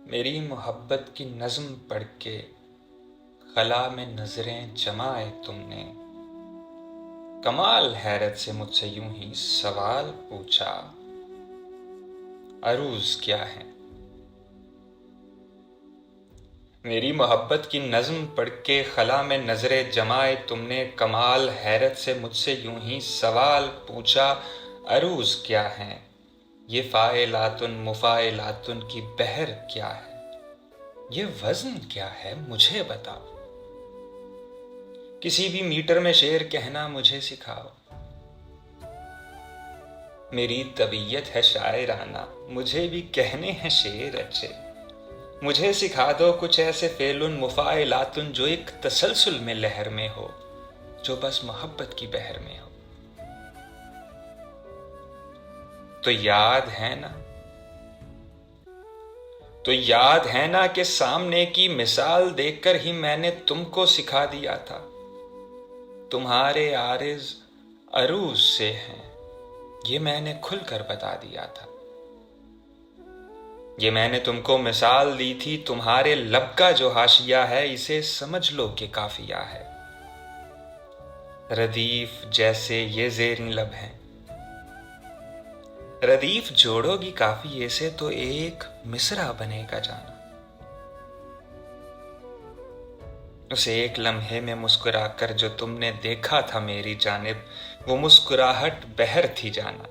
میری محبت کی نظم پڑھ کے خلا میں نظریں جمائے تم نے، کمال حیرت سے مجھ سے یوں ہی سوال پوچھا، عروض کیا ہے؟ میری محبت کی نظم پڑھ کے خلا میں نظریں جمائے تم نے، کمال حیرت سے مجھ سے یوں ہی سوال پوچھا، عروض کیا ہے؟ یہ فاعلاتن مفاعلاتن کی بحر کیا ہے؟ یہ وزن کیا ہے مجھے بتاؤ، کسی بھی میٹر میں شعر کہنا مجھے سکھاؤ۔ میری طبیعت ہے شاعرانہ، مجھے بھی کہنے ہیں شعر اچھے، مجھے سکھا دو کچھ ایسے فعلن مفاعلاتن جو ایک تسلسل میں لہر میں ہو، جو بس محبت کی بحر میں ہو۔ تو یاد ہے نا کہ سامنے کی مثال دیکھ کر ہی میں نے تم کو سکھا دیا تھا، تمہارے عارض عروض سے ہیں، یہ میں نے کھل کر بتا دیا تھا۔ یہ میں نے تم کو مثال دی تھی، تمہارے لب کا جو حاشیہ ہے اسے سمجھ لو کہ قافیہ ہے۔ ردیف جیسے یہ زیریں لب ہیں، ردیف جوڑو گی قافیے سے تو ایک مصرع بنے گا جانا۔ اس ایک لمحے میں مسکرا کر جو تم نے دیکھا تھا میری جانب، وہ مسکراہٹ بحر تھی جانا۔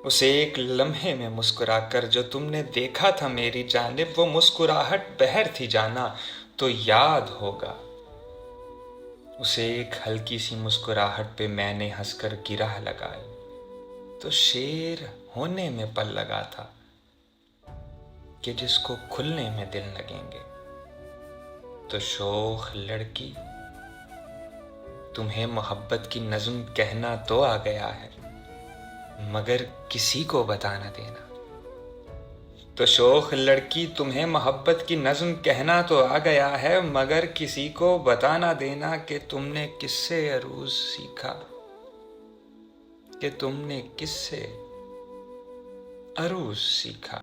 اس ایک لمحے میں مسکرا کر جو تم نے دیکھا تھا میری جانب، وہ مسکراہٹ بحر تھی جانا۔ تو یاد ہوگا اس ایک ہلکی سی مسکراہٹ پہ میں نے ہنس کر گرہ لگائی، تو شعر ہونے میں پل لگا تھا کہ جس کو کھلنے میں دل لگیں گے۔ تو شوخ لڑکی تمہیں محبت کی نظم کہنا تو آ گیا ہے، مگر کسی کو بتا نہ دینا۔ تو شوخ لڑکی تمہیں محبت کی نظم کہنا تو آ گیا ہے، مگر کسی کو بتا نہ دینا کہ تم نے کس سے عروض سیکھا، کہ تم نے کس سے عروض سیکھا۔